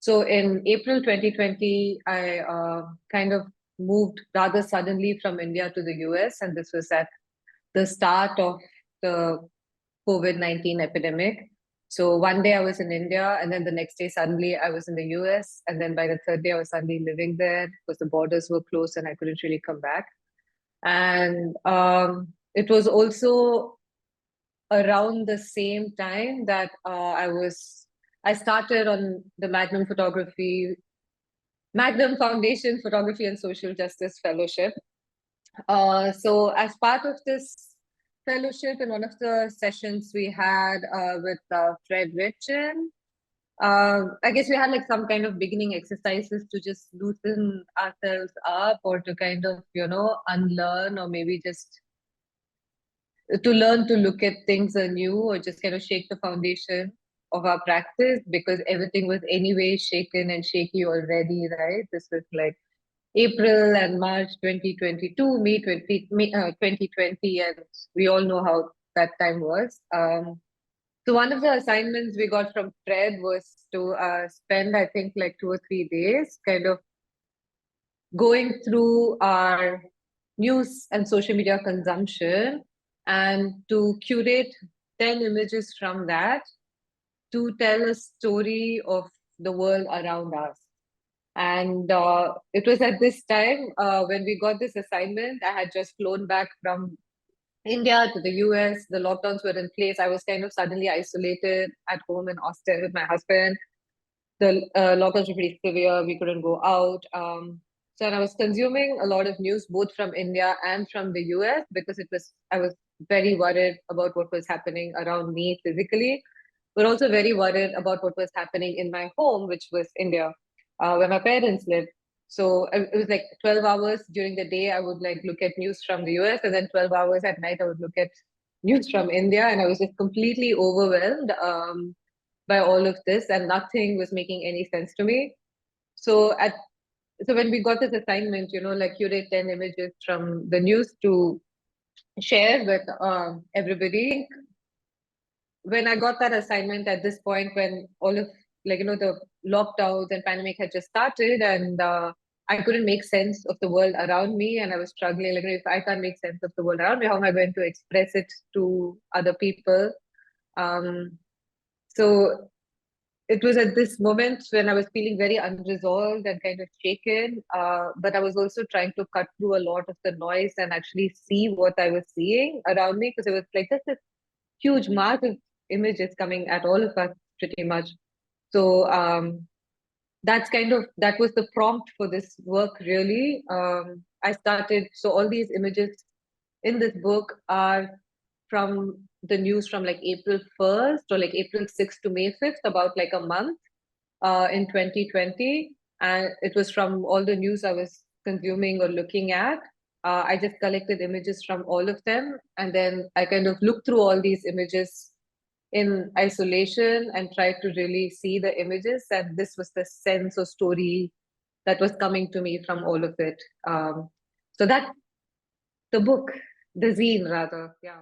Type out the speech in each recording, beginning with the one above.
So in April 2020, I kind of moved rather suddenly from India to the US, and this was at the start of the COVID-19 epidemic. So one day I was in India, and then the next day suddenly I was in the US, and then by the third day I was suddenly living there because the borders were closed and I couldn't really come back. And it was also around the same time that I started on the Magnum Foundation Photography and Social Justice Fellowship. So as part of this fellowship, in one of the sessions we had with Fred Richin, I guess we had like some kind of beginning exercises to just loosen ourselves up or to kind of, unlearn or maybe just to learn to look at things anew or just kind of shake the foundation of our practice because everything was anyway shaken and shaky already, right? This was like April and March 2022, May 2020, and we all know how that time was. So one of the assignments we got from Fred was to spend, I think, like 2 or 3 days kind of going through our news and social media consumption and to curate 10 images from that to tell a story of the world around us. And it was at this time when we got this assignment, I had just flown back from India to the US. The lockdowns were in place. I was kind of suddenly isolated at home in Austin with my husband. The lockdowns were pretty severe. We couldn't go out. So I was consuming a lot of news, both from India and from the US, because I was very worried about what was happening around me physically, but also very worried about what was happening in my home, which was India, where my parents lived. So it was like 12 hours during the day, I would like look at news from the US, and then 12 hours at night, I would look at news from India. And I was just completely overwhelmed by all of this, and nothing was making any sense to me. So so when we got this assignment, like curate 10 images from the news to share with everybody, when I got that assignment at this point, when all of the lockdowns and pandemic had just started, and I couldn't make sense of the world around me, and I was struggling. Like, if I can't make sense of the world around me, how am I going to express it to other people? So it was at this moment when I was feeling very unresolved and kind of shaken, but I was also trying to cut through a lot of the noise and actually see what I was seeing around me, because it was like just this huge march of images coming at all of us pretty much. So that was the prompt for this work, really. I started, so all these images in this book are from the news from like April 1st or like April 6th to May 5th, about like a month in 2020. And it was from all the news I was consuming or looking at. I just collected images from all of them. And then I kind of looked through all these images in isolation and tried to really see the images. And this was the sense or story that was coming to me from all of it. So that the book, the zine rather, yeah.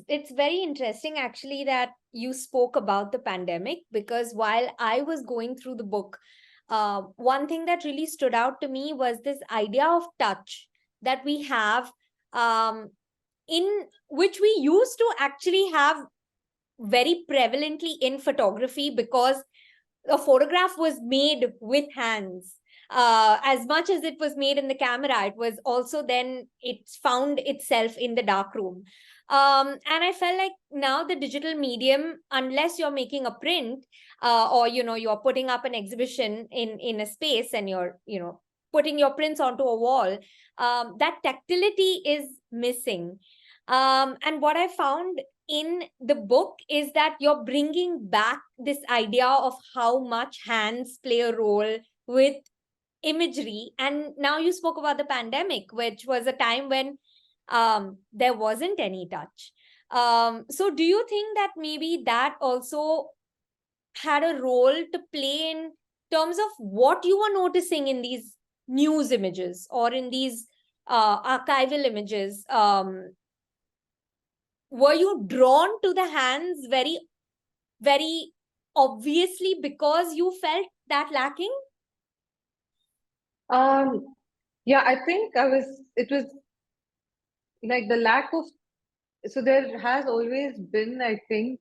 It's very interesting actually that you spoke about the pandemic, because while I was going through the book, one thing that really stood out to me was this idea of touch that we have, in which we used to actually have very prevalently in photography, because a photograph was made with hands. As much as it was made in the camera, it was also then it found itself in the dark room. And I felt like now the digital medium, unless you're making a print, or you're putting up an exhibition in a space, and you're putting your prints onto a wall, that tactility is missing. And what I found in the book is that you're bringing back this idea of how much hands play a role with imagery. And now you spoke about the pandemic, which was a time when there wasn't any touch. So do you think that maybe that also had a role to play in terms of what you were noticing in these news images or in these archival images? were you drawn to the hands very, very obviously because you felt that lacking? Um, yeah, I think it was like the lack of, so there has always been, I think,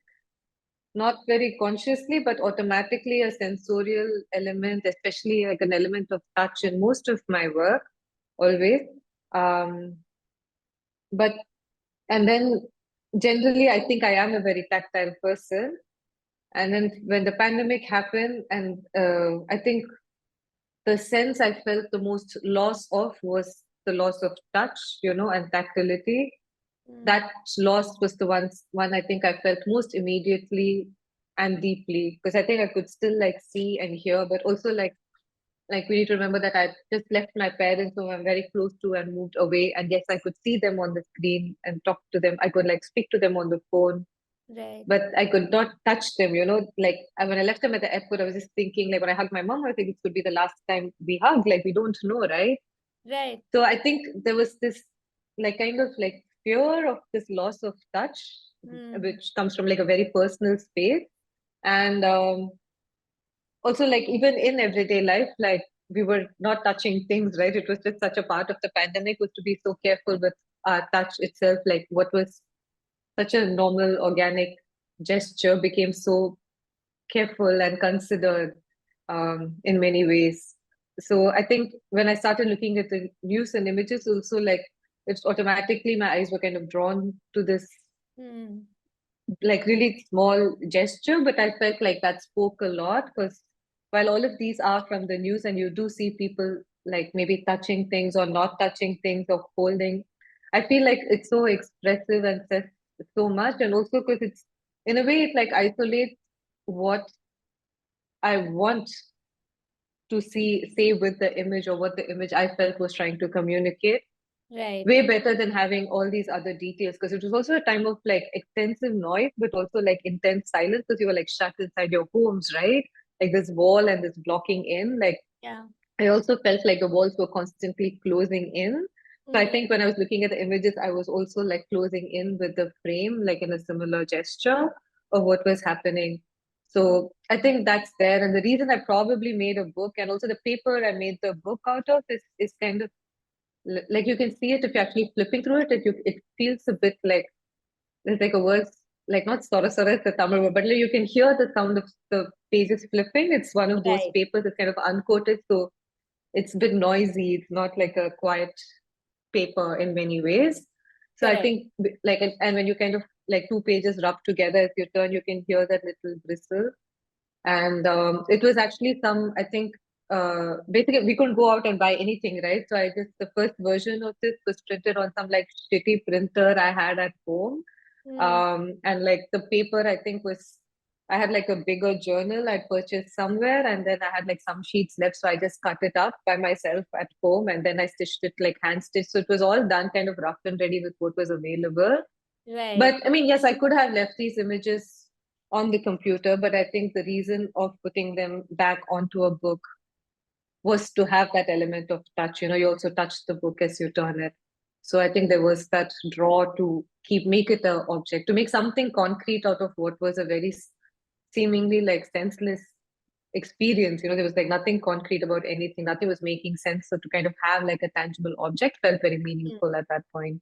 not very consciously, but automatically a sensorial element, especially like an element of touch in most of my work, always. Um, but, and then generally, I think I am a very tactile person. And then when the pandemic happened, and I think the sense I felt the most loss of was the loss of touch, and tactility. Mm. That loss was the one I think I felt most immediately and deeply, because I think I could still like see and hear, but also like we need to remember that I just left my parents who I'm very close to and moved away. And yes, I could see them on the screen and talk to them. I could like speak to them on the phone, Right, but I could not touch them. Like when I left them at the airport, I was just thinking, like when I hugged my mom, I think it could be the last time we hug. Like we don't know, right? right. So I think there was this like kind of like fear of this loss of touch, Mm. which comes from like a very personal space. And also like even in everyday life, like we were not touching things, right? It was just such a part of the pandemic was to be so careful with our touch itself. Like what was such a normal organic gesture became so careful and considered in many ways. So I think when I started looking at the news and images, also like it's automatically my eyes were kind of drawn to this Mm. like really small gesture, but I felt like that spoke a lot because while all of these are from the news and you do see people like maybe touching things or not touching things or holding, I feel like it's so expressive and says so much. And also because it's in a way it like isolates what I want to see say with the image or what the image I felt was trying to communicate Right. way better than having all these other details because it was also a time of like extensive noise but also like intense silence because you were like shut inside your homes, right? Like this wall and this blocking in, like Yeah. I also felt like the walls were constantly closing in. So I Mm. think when I was looking at the images I was also like closing in with the frame like in a similar gesture of what was happening. Mm. So I think that's there, and the reason I probably made a book and also the paper I made the book out of is kind of like you can see it if you're actually flipping through it. It feels a bit like there's like a word like not sora sora is the Tamil word, but like you can hear the sound of the pages flipping. It's one of those Right. papers that's kind of uncoated, so it's a bit noisy. It's not like a quiet paper in many ways. So I Correct. think like and when you kind of like two pages rub together as you turn, you can hear that little bristle. And it was actually some, I think, basically we couldn't go out and buy anything, right? So I just, the first version of this was printed on some like shitty printer I had at home. Mm. And like the paper, I think was, I had like a bigger journal I purchased somewhere, and then I had like some sheets left. So I just cut it up by myself at home, and then I stitched it like hand stitched. So it was all done kind of rough and ready with what was available. Right. But I mean, yes, I could have left these images on the computer, but I think the reason of putting them back onto a book was to have that element of touch. You also touch the book as you turn it. So I think there was that draw to make it an object, to make something concrete out of what was a very seemingly like senseless experience. There was like nothing concrete about anything, nothing was making sense. So to kind of have like a tangible object felt very Mm. meaningful at that point.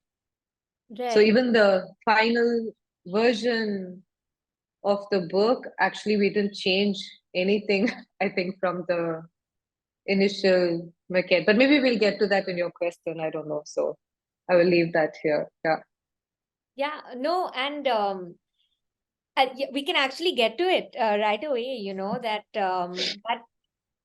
So Right. even the final version of the book, actually, we didn't change anything, I think, from the initial maquette. But maybe we'll get to that in your question. I don't know. So I will leave that here. Yeah. Yeah. No, and we can actually get to it right away. That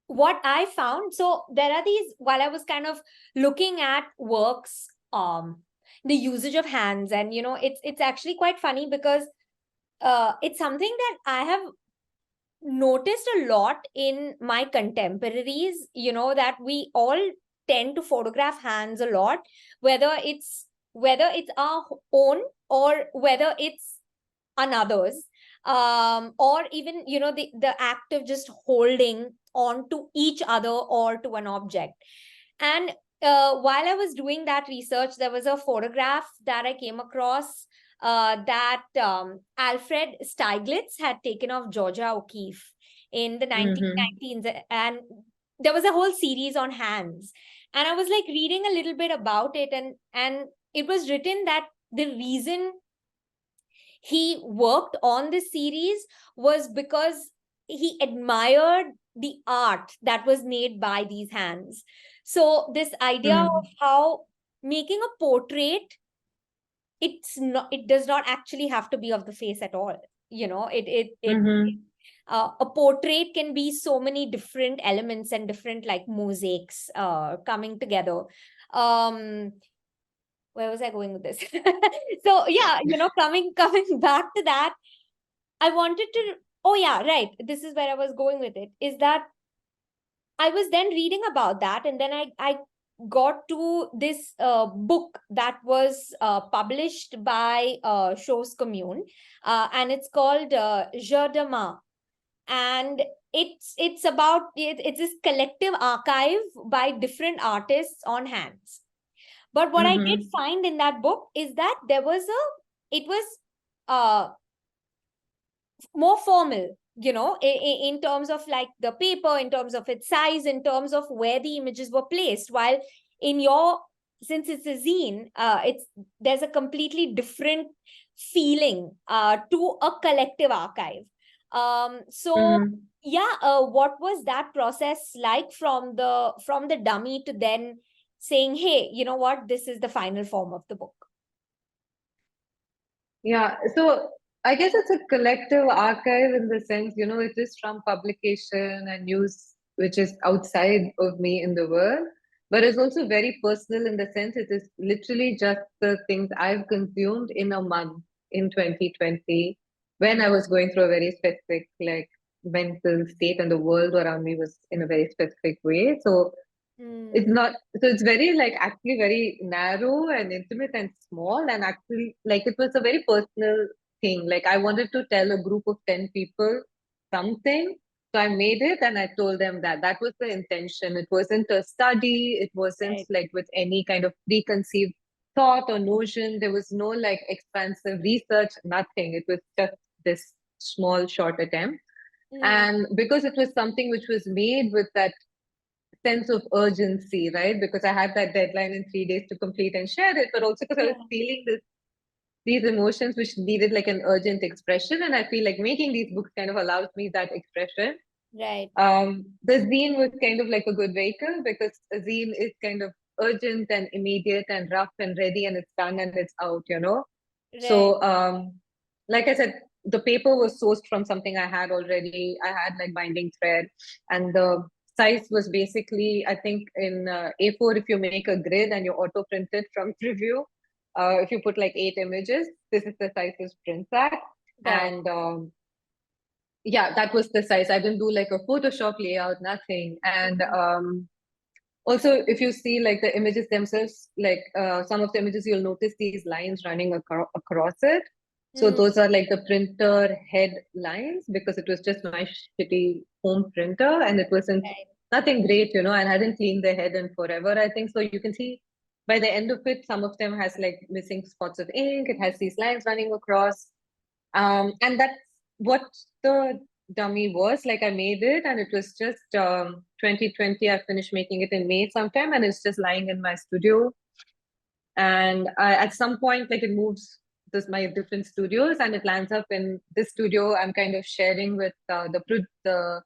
what I found. So there are these, while I was kind of looking at works, the usage of hands, and it's actually quite funny because it's something that I have noticed a lot in my contemporaries, that we all tend to photograph hands a lot, whether it's our own or whether it's another's, or even the act of just holding on to each other or to an object. And while I was doing that research, there was a photograph that I came across that Alfred Stieglitz had taken of Georgia O'Keeffe in the Mm-hmm. 1919s, and there was a whole series on hands. And I was like reading a little bit about it, and it was written that the reason he worked on this series was because he admired the art that was made by these hands. So this idea of how making a portrait, it does not actually have to be of the face at all. Mm-hmm. A portrait can be so many different elements and different like mosaics coming together. um where was I going with this? So yeah, coming back to that, I wanted to, oh yeah, right, this is where I was going with it, is that I was then reading about that, and then I got to this book that was published by Chose Commune, and it's called Jeu de Main, and it's about it's this collective archive by different artists on hands. But what I did Mm-hmm. find in that book is that it was uh more formal, in terms of like the paper, in terms of its size, in terms of where the images were placed. While in your, since it's a zine, it's there's a completely different feeling to a collective archive. So Mm-hmm. yeah, what was that process like from the dummy to then saying, hey, you know what, this is the final form of the book? Yeah, so I guess it's a collective archive in the sense, it is from publication and news, which is outside of me in the world, but it's also very personal in the sense it is literally just the things I've consumed in a month in 2020 when I was going through a very specific, like, mental state and the world around me was in a very specific way. So it's Mm, not, so it's very like actually very narrow and intimate and small, and actually like it was a very personal thing. Like I wanted to tell a group of 10 people something. So I made it and I told them that that was the intention. It wasn't a study, it wasn't right. like with any kind of preconceived thought or notion. There was no like expansive research, nothing. It was just this small short attempt. Mm, And because it was something which was made with that sense of urgency, right? Because I had that deadline in 3 days to complete and share it, but also because I was yeah, feeling these emotions which needed like an urgent expression. And I feel like making these books kind of allows me that expression. right, The zine was kind of like a good vehicle because a zine is kind of urgent and immediate and rough and ready and it's done and it's out. right. So, like I said, the paper was sourced from something I had already. I had like binding thread, and the size was basically, I think, in A4. If you make a grid and you auto print it from preview, if you put like 8 images, this is the size it prints at. Got And yeah, that was the size. I didn't do like a Photoshop layout, nothing. And it. also, if you see like the images themselves, like some of the images, you'll notice these lines running across it. So Mm, those are like the printer head lines because it was just my shitty home printer and it wasn't right. nothing great, and I hadn't cleaned the head in forever, I think. So you can see by the end of it, some of them has like missing spots of ink. It has these lines running across. And that's what the dummy was. Like I made it and it was just 2020. I finished making it in May sometime and it's just lying in my studio. And at some point, like it moves this my different studios and it lands up in this studio I'm kind of sharing with the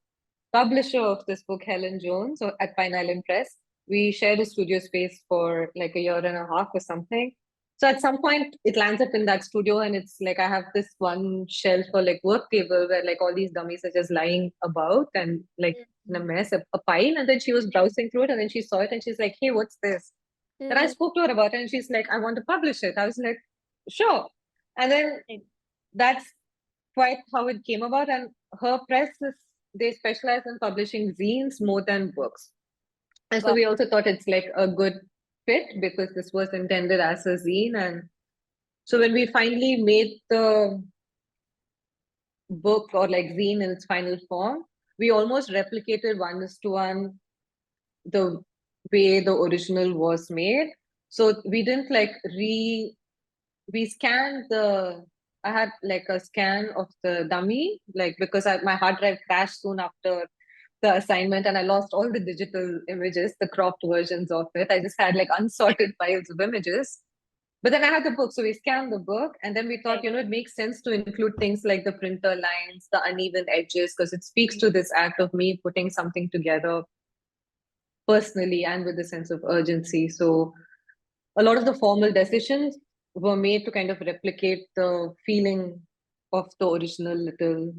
publisher of this book, Helen Jones, at Pine Island Press. We shared a studio space for like a year and a half or something. So at some point, it lands up in that studio, and it's like I have this one shelf or like work table where like all these dummies are just lying about and like in a Mm, mess, a pile. And then she was browsing through it, and then she saw it, and she's like, "Hey, what's this?" Then I mm, spoke to her about it, and she's like, "I want to publish it." I was like, "Sure." And then right. that's quite how it came about. And her press is, they specialize in publishing zines more than books. And so Got we also thought it's like a good fit because this was intended as a zine. And so when we finally made the book or like zine in its final form, we almost replicated 1:1 the way the original was made. So we didn't like we scanned I had like a scan of the dummy, like because my hard drive crashed soon after the assignment and I lost all the digital images, the cropped versions of it. I just had like unsorted files of images. But then I had the book, so we scanned the book, and then we thought, it makes sense to include things like the printer lines, the uneven edges, because it speaks to this act of me putting something together personally and with a sense of urgency. So a lot of the formal decisions were made to kind of replicate the feeling of the original little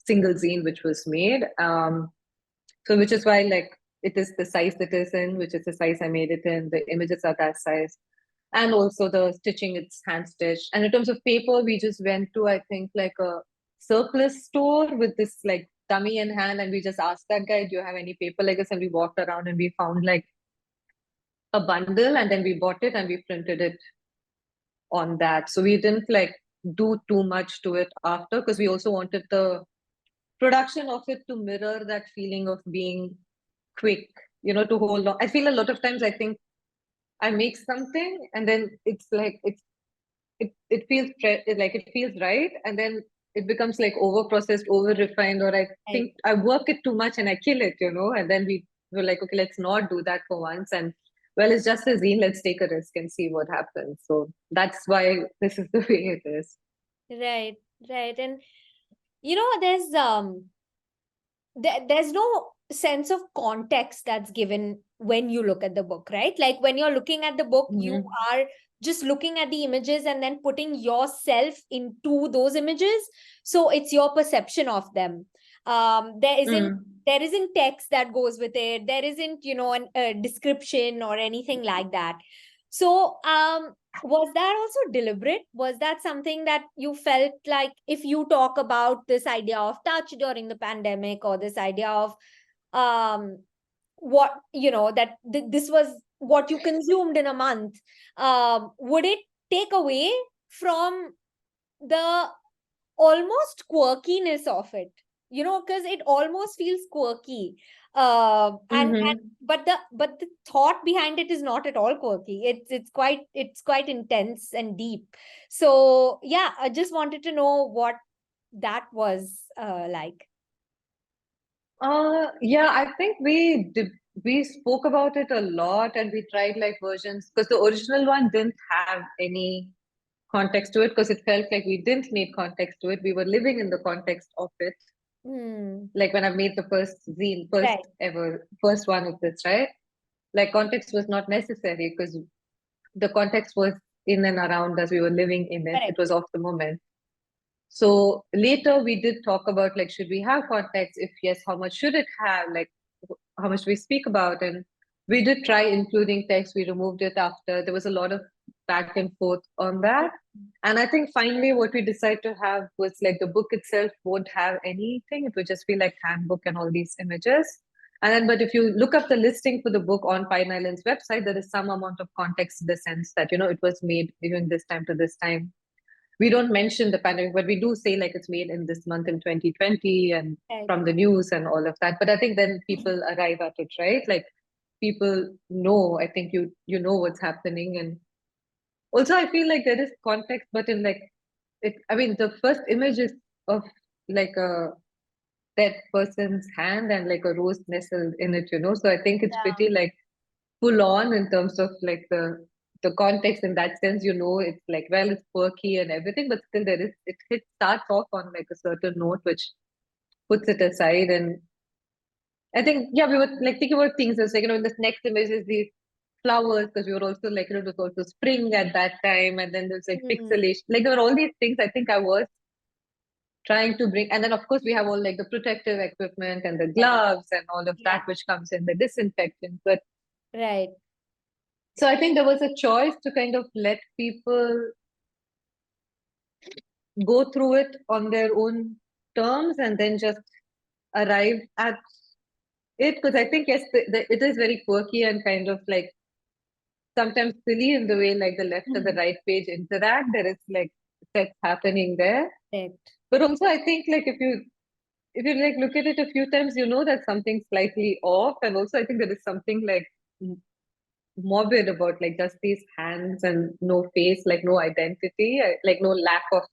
single zine which was made. So which is why like it is the size it is in, which is the size I made it in. The images are that size. And also the stitching, it's hand stitched. And in terms of paper, we just went to, I think, like a surplus store with this like dummy in hand. And we just asked that guy, do you have any paper like this? And we walked around and we found like a bundle and then we bought it and we printed it on that. So we didn't like do too much to it after because we also wanted the production of it to mirror that feeling of being quick, to hold on. I feel a lot of times I think I make something and then it's like it feels like it feels right and then it becomes like over processed, over refined, or I think I work it too much and I kill it, and then we were like, okay, let's not do that for once. And well, it's just a zine, let's take a risk and see what happens. So that's why this is the way it is. Right, right. And there's no sense of context that's given when you look at the book, right? Like when you're looking at the book, you are just looking at the images and then putting yourself into those images. So it's your perception of them. There isn't text that goes with it. There isn't, a description or anything like that. So was that also deliberate? Was that something that you felt like if you talk about this idea of touch during the pandemic or this idea of what, that this was what you consumed in a month, would it take away from the almost quirkiness of it? Because it almost feels quirky. And but the thought behind it is not at all quirky. It's quite intense and deep. So yeah, I just wanted to know what that was like. Yeah, I think we spoke about it a lot and we tried like versions because the original one didn't have any context to it because it felt like we didn't need context to it. We were living in the context of it. Like when I made the first one of this, right? Like context was not necessary because the context was in and around us. We were living in it. It was of the moment. So later we did talk about like, should we have context? If yes, how much should it have? Like how much we speak about? And we did try including text. We removed it after. There was a lot of back and forth on that. And I think finally what we decided to have was like the book itself won't have anything. It would just be like handbook and all these images. And then, but if you look up the listing for the book on Pine Island's website, there is some amount of context in the sense that, it was made during this time to this time. We don't mention the pandemic, but we do say like it's made in this month in 2020 and from the news and all of that. But I think then people arrive at it, right? Like people know, I think you know what's happening. And also I feel like there is context, but in like the first image is of like a dead person's hand and like a rose nestled in it, So I think it's pretty like full on in terms of like the context in that sense, it's like, well, it's quirky and everything, but still it starts off on like a certain note, which puts it aside. And I think, yeah, we were like thinking about things as like, in this next image is these flowers, because we were also like, it was also spring at that time. And then there's like pixelation, like there were all these things I think I was trying to bring. And then of course we have all like the protective equipment and the gloves and all of that, which comes in the disinfectant. But right. So I think there was a choice to kind of let people go through it on their own terms and then just arrive at it. Because I think, yes, it is very quirky and kind of like sometimes silly in the way like the left and the right page interact. There is like sets happening there. Right. But also I think like if you like look at it a few times, that something's slightly off. And also I think there is something like morbid about like just these hands and no face, like no identity, like no lack of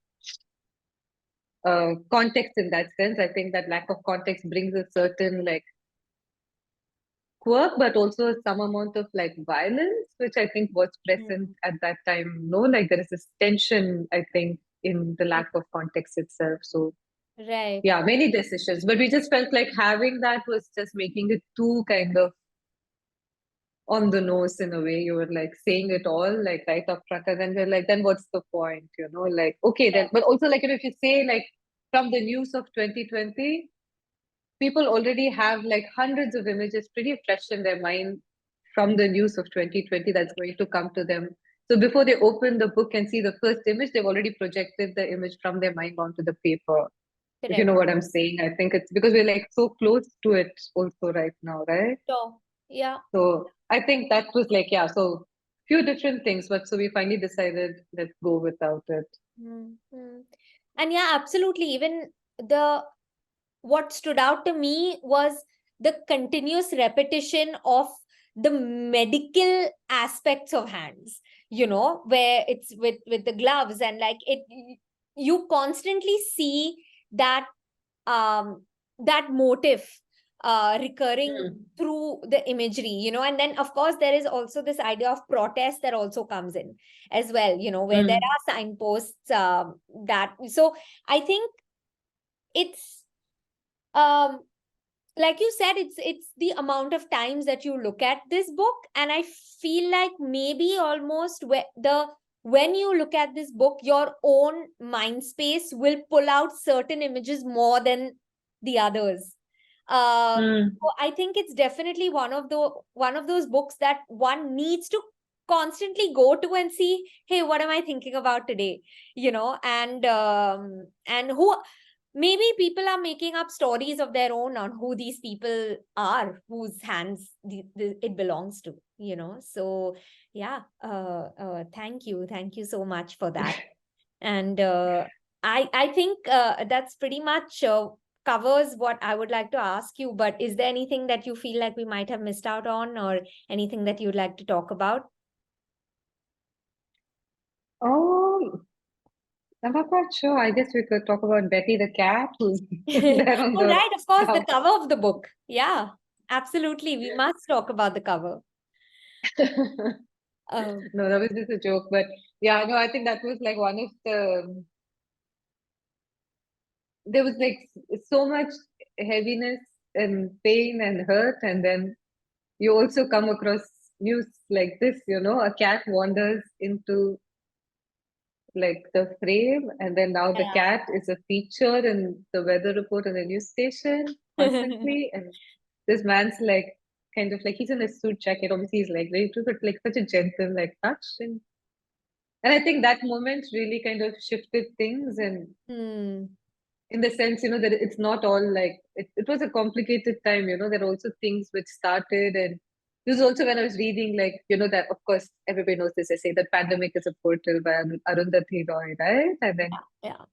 context in that sense. I think that lack of context brings a certain like quirk, but also some amount of like violence, which I think was present at that time. No, like there is this tension, I think, in the lack of context itself. So Right. yeah, many decisions, but we just felt like having that was just making it too kind of on the nose in a way. You were like saying it all like right up front, and then we're like, then what's the point? You know, like okay, then, but also like, you know, if you say like from the news of 2020, people already have like hundreds of images pretty fresh in their mind from the news of 2020 that's going to come to them. So before they open the book and see the first image, they've already projected the image from their mind onto the paper. If you Correct. know what I'm saying, I think it's because we're like so close to it also right now, right? So, yeah. So I think that was like, yeah, so few different things, but so we finally decided let's go without it. Mm. And yeah, absolutely. Even the what stood out to me was the continuous repetition of the medical aspects of hands, where it's with the gloves, and like it, you constantly see that that motive recurring Mm. through the imagery, and then of course there is also this idea of protest that also comes in as well, where there Mm. are signposts, that so I think it's um like you said, it's the amount of times that you look at this book, and I feel like maybe almost when you look at this book, your own mind space will pull out certain images more than the others. Mm. So I think it's definitely one of those books that one needs to constantly go to and see, hey, what am I thinking about today, and who maybe people are making up stories of their own on who these people are, whose hands it belongs to, so yeah, thank you so much for that. And I think that's pretty much covers what I would like to ask you, but is there anything that you feel like we might have missed out on, or anything that you'd like to talk about? Oh, I'm not quite sure. I guess we could talk about Betty the cat who's there on Oh, the right, of course, the cover. cover of the book. Yeah, absolutely, we must talk about the cover. um, No, that was just a joke. But yeah, no, I think that was like one of the, there was like so much heaviness and pain and hurt. And then you also come across news like this, you know, a cat wanders into like the frame, and then now the cat is a feature in the weather report on the news station yeah. constantly. And this man's like kind of like he's in a suit jacket, obviously he's like very true, but like such a gentle like touch. And I think that moment really kind of shifted things, and Hmm. in the sense, you know, that it's not all like it was a complicated time, you know, there are also things which started. And this is also when I was reading, like, you know, that of course everybody knows this essay, that pandemic is a portal by Arundhati Roy, right? And then Yeah.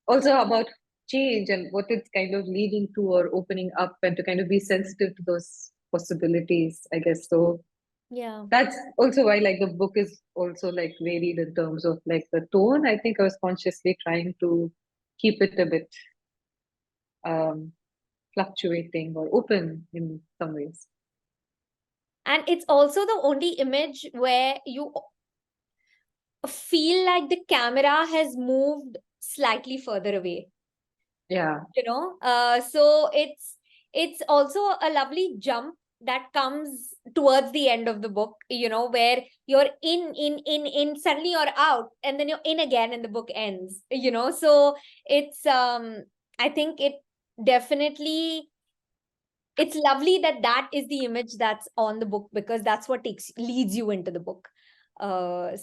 also about change and what it's kind of leading to or opening up, and to kind of be sensitive to those possibilities, I guess. So Yeah. that's also why like the book is also like varied in terms of like the tone. I think I was consciously trying to keep it a bit um fluctuating or open in some ways. And it's also the only image where you feel like the camera has moved slightly further away, Yeah. so it's also a lovely jump that comes towards the end of the book, where you're in, suddenly you're out, and then you're in again and the book ends, so it's I think it definitely, it's lovely that that is the image that's on the book, because that's what leads you into the book. Yeah,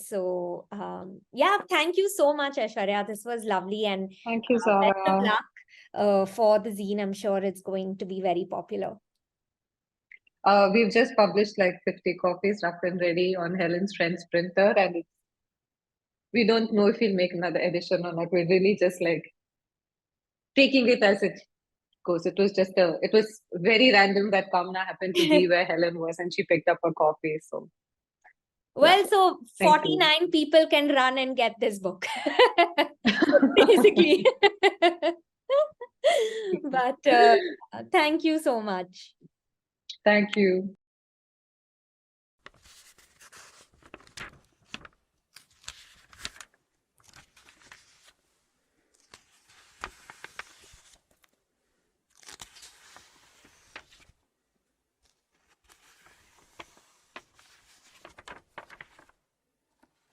thank you so much, Aishwarya. This was lovely, and Thank you, best of Zara. luck for the zine. I'm sure it's going to be very popular. We've just published like 50 copies, rough and ready, on Helen's friend's printer, and we don't know if we'll make another edition or not. We're really just like taking it as it goes. It was very random that Kamna happened to be where Helen was, and she picked up a copy. So Well, so Thank you. 49 people can run and get this book. Basically. But thank you so much. Thank you.